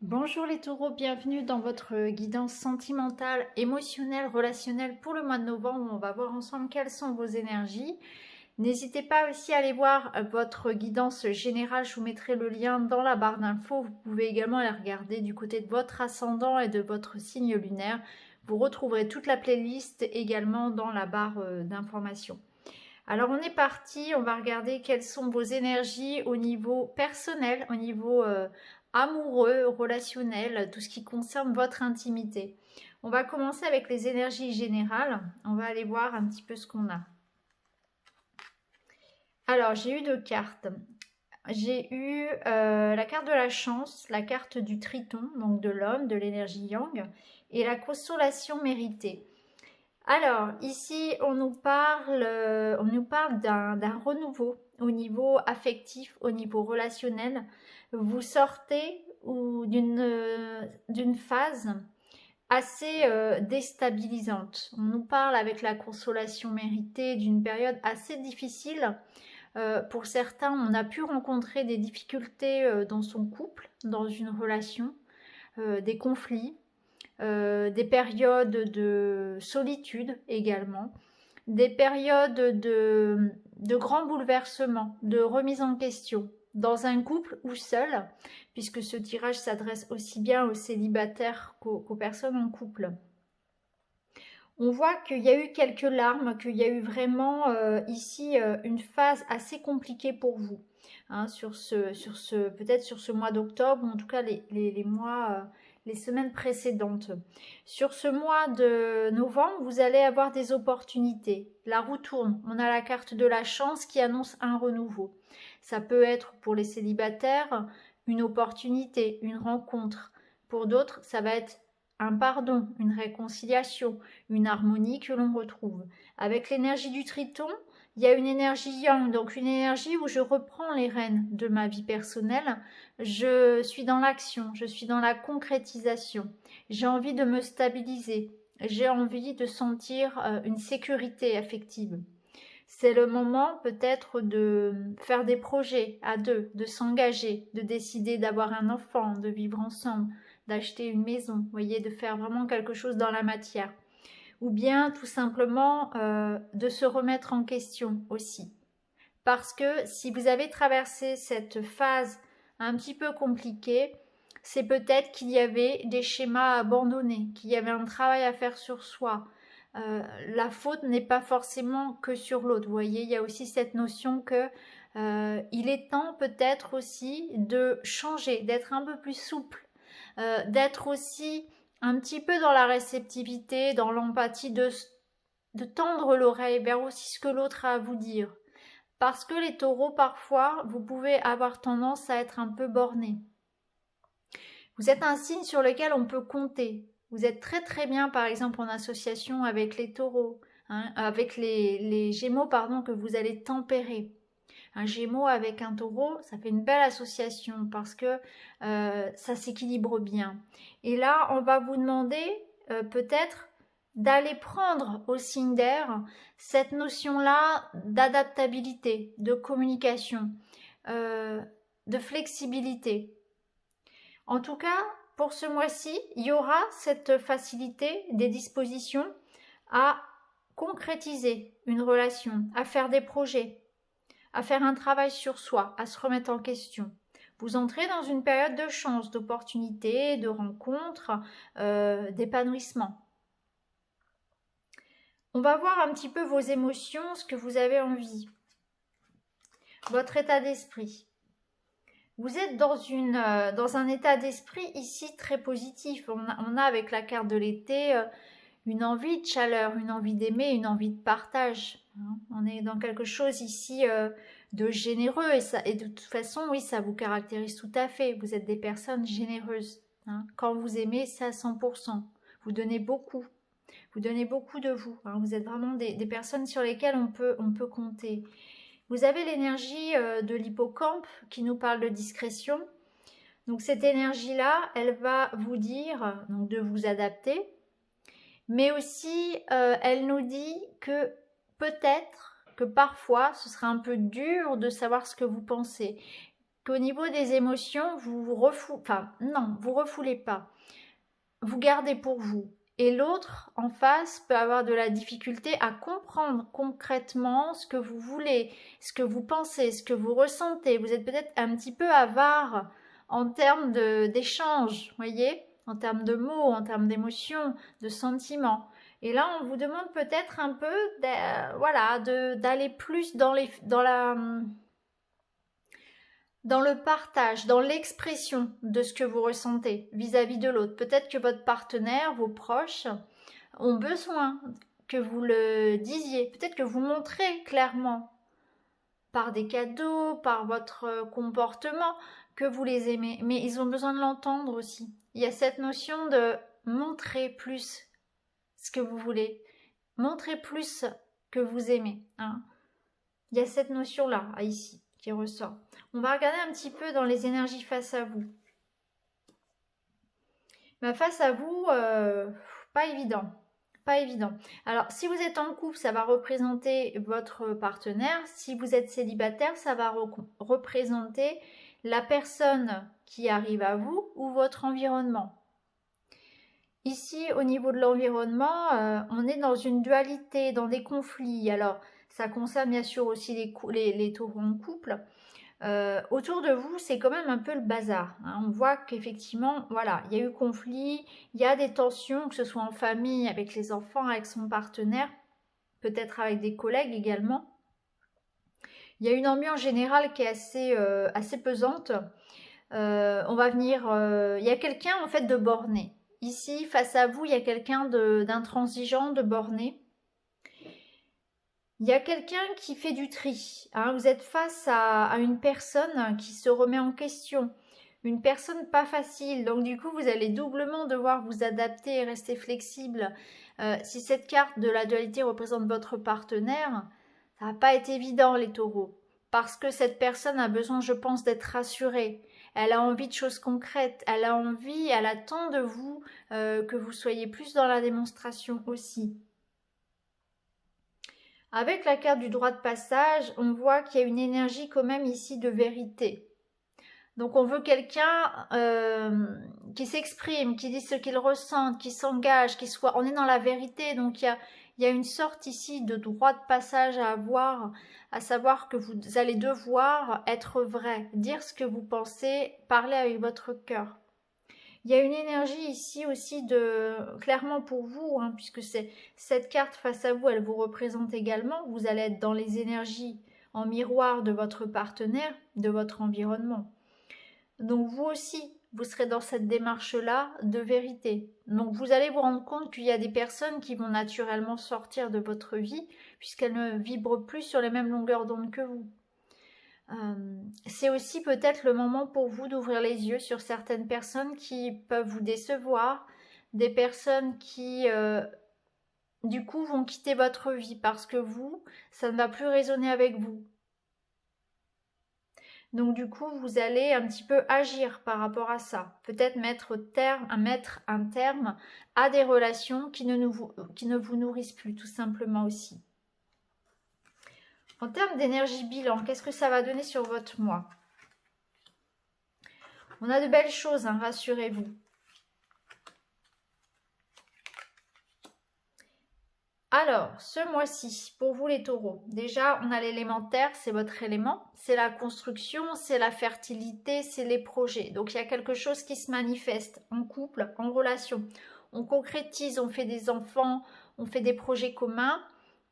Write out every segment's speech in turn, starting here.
Bonjour les taureaux, bienvenue dans votre guidance sentimentale, émotionnelle, relationnelle pour le mois de novembre. On va voir ensemble quelles sont vos énergies. N'hésitez pas aussi à aller voir votre guidance générale, je vous mettrai le lien dans la barre d'infos. Vous pouvez également aller regarder du côté de votre ascendant et de votre signe lunaire. Vous retrouverez toute la playlist également dans la barre d'informations. Alors on est parti, on va regarder quelles sont vos énergies au niveau personnel, au niveau amoureux, relationnel, tout ce qui concerne votre intimité. On va commencer avec les énergies générales, on va aller voir un petit peu ce qu'on a. Alors j'ai eu deux cartes. J'ai eu la carte de la chance, la carte du triton, donc de l'homme, de l'énergie yang, et la consolation méritée. Alors, ici, on nous parle d'un renouveau au niveau affectif, au niveau relationnel. Vous sortez d'une phase assez déstabilisante. On nous parle avec la consolation méritée d'une période assez difficile. Pour certains, on a pu rencontrer des difficultés dans son couple, dans une relation, des conflits, des périodes de solitude également, des périodes de grands bouleversements, de remise en question, dans un couple ou seul, puisque ce tirage s'adresse aussi bien aux célibataires qu'aux personnes en couple. On voit qu'il y a eu quelques larmes, qu'il y a eu vraiment ici une phase assez compliquée pour vous, hein, peut-être sur ce mois d'octobre, ou en tout cas les mois, les semaines précédentes. Sur ce mois de novembre, vous allez avoir des opportunités. La roue tourne. On a la carte de la chance qui annonce un renouveau. Ça peut être pour les célibataires une opportunité, une rencontre. Pour d'autres, ça va être un pardon, une réconciliation, une harmonie que l'on retrouve. Avec l'énergie du triton, il y a une énergie yang, donc une énergie où je reprends les rênes de ma vie personnelle, je suis dans l'action, je suis dans la concrétisation, j'ai envie de me stabiliser, j'ai envie de sentir une sécurité affective. C'est le moment peut-être de faire des projets à deux, de s'engager, de décider d'avoir un enfant, de vivre ensemble, d'acheter une maison, vous voyez, de faire vraiment quelque chose dans la matière. Ou bien tout simplement de se remettre en question aussi. Parce que si vous avez traversé cette phase un petit peu compliquée, c'est peut-être qu'il y avait des schémas à abandonner, qu'il y avait un travail à faire sur soi. La faute n'est pas forcément que sur l'autre. Vous voyez, il y a aussi cette notion que il est temps peut-être aussi de changer, d'être un peu plus souple, d'être aussi un petit peu dans la réceptivité, dans l'empathie, de tendre l'oreille vers aussi ce que l'autre a à vous dire. Parce que les taureaux, parfois, vous pouvez avoir tendance à être un peu borné. Vous êtes un signe sur lequel on peut compter. Vous êtes très très bien, par exemple, en association avec les taureaux, hein, avec les gémeaux, pardon, que vous allez tempérer. Un gémeau avec un taureau, ça fait une belle association parce que ça s'équilibre bien. Et là, on va vous demander peut-être d'aller prendre au signe d'air cette notion-là d'adaptabilité, de communication, de flexibilité. En tout cas, pour ce mois-ci, il y aura cette facilité des dispositions à concrétiser une relation, à faire des projets, à faire un travail sur soi, à se remettre en question. Vous entrez dans une période de chance, d'opportunités, de rencontres, d'épanouissement. On va voir un petit peu vos émotions, ce que vous avez envie, votre état d'esprit. Vous êtes dans un état d'esprit ici très positif. On a avec la carte de l'été une envie de chaleur, une envie d'aimer, une envie de partage. On est dans quelque chose ici de généreux et de toute façon, oui, ça vous caractérise tout à fait. Vous êtes des personnes généreuses. Quand vous aimez, c'est à 100%. Vous donnez beaucoup. Vous donnez beaucoup de vous. Vous êtes vraiment des personnes sur lesquelles on peut compter. Vous avez l'énergie de l'hippocampe qui nous parle de discrétion. Donc cette énergie-là, elle va vous dire donc, de vous adapter. Mais aussi, elle nous dit que peut-être que parfois, ce sera un peu dur de savoir ce que vous pensez. qu'au niveau des émotions, vous refoulez pas. Vous gardez pour vous. Et l'autre, en face, peut avoir de la difficulté à comprendre concrètement ce que vous voulez, ce que vous pensez, ce que vous ressentez. Vous êtes peut-être un petit peu avare en termes d'échanges, voyez, en termes de mots, en termes d'émotions, de sentiments. Et là, on vous demande peut-être un peu, d'aller plus dans le partage, dans l'expression de ce que vous ressentez vis-à-vis de l'autre. Peut-être que votre partenaire, vos proches, ont besoin que vous le disiez. Peut-être que vous montrez clairement, par des cadeaux, par votre comportement, que vous les aimez. Mais ils ont besoin de l'entendre aussi. Il y a cette notion de montrer plus ce que vous voulez. Montrer plus que vous aimez. Hein. Il y a cette notion-là, ici, qui ressort. On va regarder un petit peu dans les énergies face à vous. Face à vous, pas évident. Pas évident. Alors, si vous êtes en couple, ça va représenter votre partenaire. Si vous êtes célibataire, ça va représenter la personne qui arrive à vous ou votre environnement. Ici, au niveau de l'environnement, on est dans une dualité, dans des conflits. Alors, ça concerne bien sûr aussi les taureaux en couple. Autour de vous, c'est quand même un peu le bazar. Hein. On voit qu'effectivement, voilà, il y a eu conflit, il y a des tensions, que ce soit en famille, avec les enfants, avec son partenaire, peut-être avec des collègues également. Il y a une ambiance générale qui est assez pesante. On va venir, il y a quelqu'un en fait de borné. Ici, face à vous, il y a quelqu'un d'intransigeant, de borné. Il y a quelqu'un qui fait du tri. Hein. Vous êtes face à une personne qui se remet en question. Une personne pas facile. Donc du coup, vous allez doublement devoir vous adapter et rester flexible. Si cette carte de la dualité représente votre partenaire, ça va pas être évident les taureaux. Parce que cette personne a besoin, je pense, d'être rassurée. Elle a envie de choses concrètes. Elle attend de vous que vous soyez plus dans la démonstration aussi. Avec la carte du droit de passage, on voit qu'il y a une énergie quand même ici de vérité. Donc on veut quelqu'un qui s'exprime, qui dit ce qu'il ressent, qui s'engage, on est dans la vérité. Donc il y a une sorte ici de droit de passage à avoir, à savoir que vous allez devoir être vrai, dire ce que vous pensez, parler avec votre cœur. Il y a une énergie ici aussi clairement pour vous, hein, puisque cette carte face à vous, elle vous représente également. Vous allez être dans les énergies en miroir de votre partenaire, de votre environnement. Donc vous aussi, vous serez dans cette démarche-là de vérité. Donc vous allez vous rendre compte qu'il y a des personnes qui vont naturellement sortir de votre vie, puisqu'elles ne vibrent plus sur les mêmes longueurs d'onde que vous. C'est aussi peut-être le moment pour vous d'ouvrir les yeux sur certaines personnes qui peuvent vous décevoir, des personnes qui du coup vont quitter votre vie parce que ça ne va plus résonner avec vous. Donc du coup, vous allez un petit peu agir par rapport à ça. Peut-être mettre un terme à des relations qui ne vous nourrissent plus, tout simplement aussi. En termes d'énergie bilan, qu'est-ce que ça va donner sur votre mois? On a de belles choses, hein, rassurez-vous. Alors, ce mois-ci, pour vous les taureaux, déjà, on a l'élémentaire, c'est votre élément. C'est la construction, c'est la fertilité, c'est les projets. Donc, il y a quelque chose qui se manifeste en couple, en relation. On concrétise, on fait des enfants, on fait des projets communs.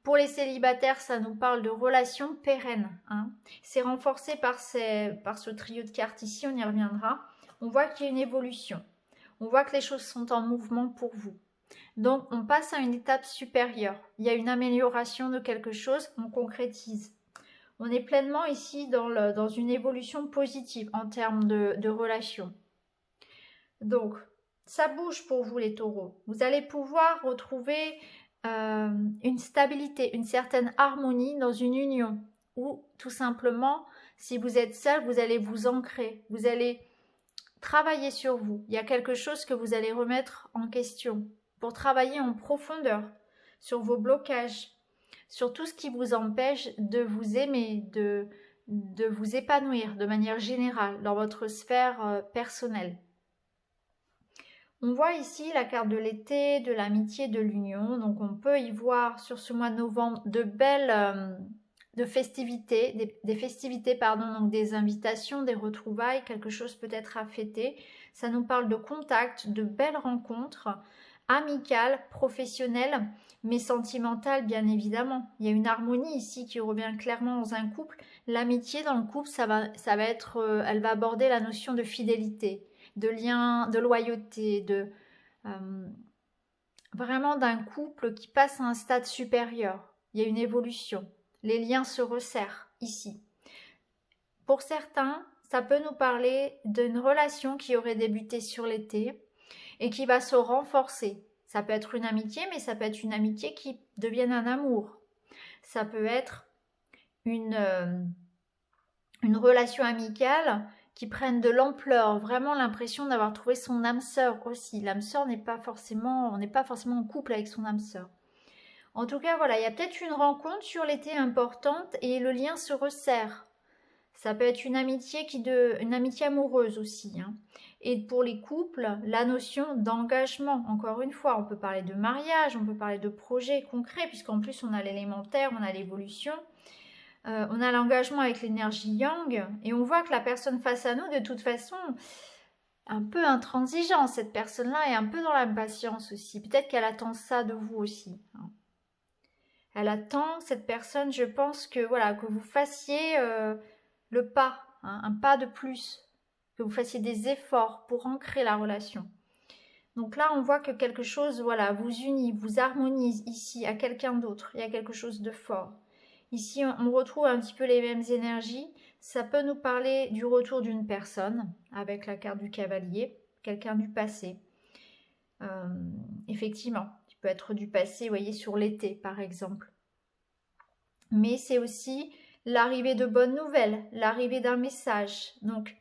Pour les célibataires, ça nous parle de relations pérennes. Hein. C'est renforcé par ce trio de cartes ici, on y reviendra. On voit qu'il y a une évolution. On voit que les choses sont en mouvement pour vous. Donc, on passe à une étape supérieure. Il y a une amélioration de quelque chose, on concrétise. On est pleinement ici dans une évolution positive en termes de relations. Donc, ça bouge pour vous les taureaux. Vous allez pouvoir retrouver une stabilité, une certaine harmonie dans une union. Ou tout simplement, si vous êtes seul, vous allez vous ancrer. Vous allez travailler sur vous. Il y a quelque chose que vous allez remettre en question pour travailler en profondeur sur vos blocages, sur tout ce qui vous empêche de vous aimer, de vous épanouir de manière générale dans votre sphère personnelle. On voit ici la carte de l'été, de l'amitié, de l'union. Donc on peut y voir sur ce mois de novembre de belles festivités, des festivités, pardon, donc des invitations, des retrouvailles, quelque chose peut-être à fêter. Ça nous parle de contact, de belles rencontres, amicales, professionnelles, mais sentimentales bien évidemment. Il y a une harmonie ici qui revient clairement dans un couple. L'amitié dans le couple, elle va aborder la notion de fidélité, de lien, de loyauté, vraiment d'un couple qui passe à un stade supérieur. Il y a une évolution. Les liens se resserrent ici. Pour certains, ça peut nous parler d'une relation qui aurait débuté sur l'été et qui va se renforcer. Ça peut être une amitié, mais ça peut être une amitié qui devienne un amour. Ça peut être une relation amicale qui prenne de l'ampleur, vraiment l'impression d'avoir trouvé son âme sœur aussi. L'âme sœur on n'est pas forcément en couple avec son âme sœur. En tout cas, voilà, il y a peut-être une rencontre sur l'été importante et le lien se resserre. Ça peut être une amitié amoureuse aussi. Hein. Et pour les couples, la notion d'engagement, encore une fois, on peut parler de mariage, on peut parler de projets concrets, puisqu'en plus on a l'élémentaire, on a l'évolution. On a l'engagement avec l'énergie yang et on voit que la personne face à nous, de toute façon, un peu intransigeante, cette personne-là est un peu dans l'impatience aussi. Peut-être qu'elle attend ça de vous aussi. Hein. Elle attend, cette personne, je pense que voilà, que vous fassiez le pas, hein, un pas de plus, que vous fassiez des efforts pour ancrer la relation. Donc là, on voit que quelque chose, voilà, vous unit, vous harmonise ici à quelqu'un d'autre. Il y a quelque chose de fort. Ici, on retrouve un petit peu les mêmes énergies. Ça peut nous parler du retour d'une personne, avec la carte du cavalier, quelqu'un du passé. Effectivement, il peut être du passé, vous voyez, sur l'été, par exemple. Mais c'est aussi l'arrivée de bonnes nouvelles, l'arrivée d'un message. Donc,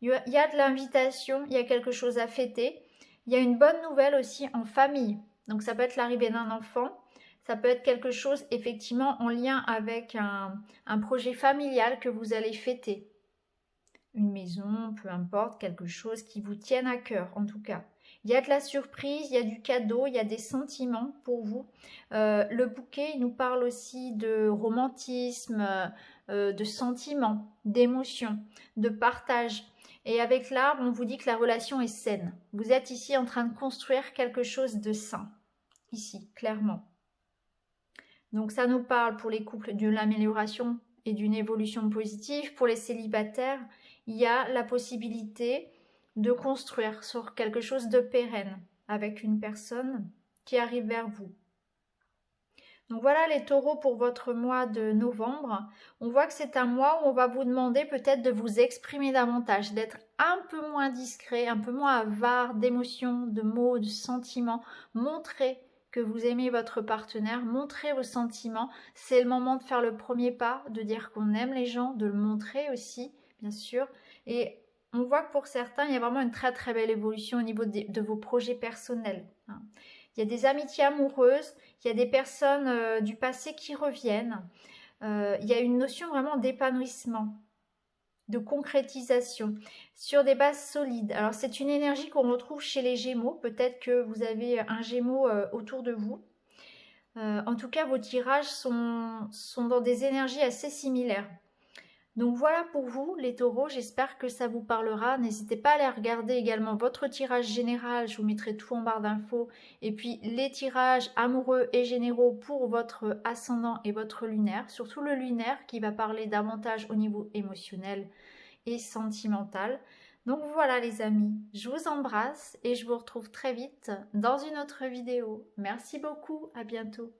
il y a de l'invitation, il y a quelque chose à fêter. Il y a une bonne nouvelle aussi en famille. Donc, ça peut être l'arrivée d'un enfant. Ça peut être quelque chose effectivement en lien avec un projet familial que vous allez fêter. Une maison, peu importe, quelque chose qui vous tienne à cœur en tout cas. Il y a de la surprise, il y a du cadeau, il y a des sentiments pour vous. Le bouquet, il nous parle aussi de romantisme, de sentiments, d'émotions, de partage. Et avec l'arbre, on vous dit que la relation est saine. Vous êtes ici en train de construire quelque chose de sain. Ici, clairement. Donc ça nous parle pour les couples de l'amélioration et d'une évolution positive. Pour les célibataires, il y a la possibilité de construire sur quelque chose de pérenne avec une personne qui arrive vers vous. Donc voilà les taureaux pour votre mois de novembre. On voit que c'est un mois où on va vous demander peut-être de vous exprimer davantage, d'être un peu moins discret, un peu moins avare d'émotions, de mots, de sentiments. Montrez que vous aimez votre partenaire, montrez vos sentiments. C'est le moment de faire le premier pas, de dire qu'on aime les gens, de le montrer aussi, bien sûr. Et on voit que pour certains, il y a vraiment une très très belle évolution au niveau de vos projets personnels. Il y a des amitiés amoureuses, il y a des personnes du passé qui reviennent. Il y a une notion vraiment d'épanouissement, de concrétisation, sur des bases solides. Alors c'est une énergie qu'on retrouve chez les Gémeaux. Peut-être que vous avez un Gémeaux autour de vous. En tout cas, vos tirages sont dans des énergies assez similaires. Donc voilà pour vous les taureaux, j'espère que ça vous parlera. N'hésitez pas à aller regarder également votre tirage général, je vous mettrai tout en barre d'infos. Et puis les tirages amoureux et généraux pour votre ascendant et votre lunaire, surtout le lunaire qui va parler davantage au niveau émotionnel et sentimental. Donc voilà les amis, je vous embrasse et je vous retrouve très vite dans une autre vidéo. Merci beaucoup, à bientôt.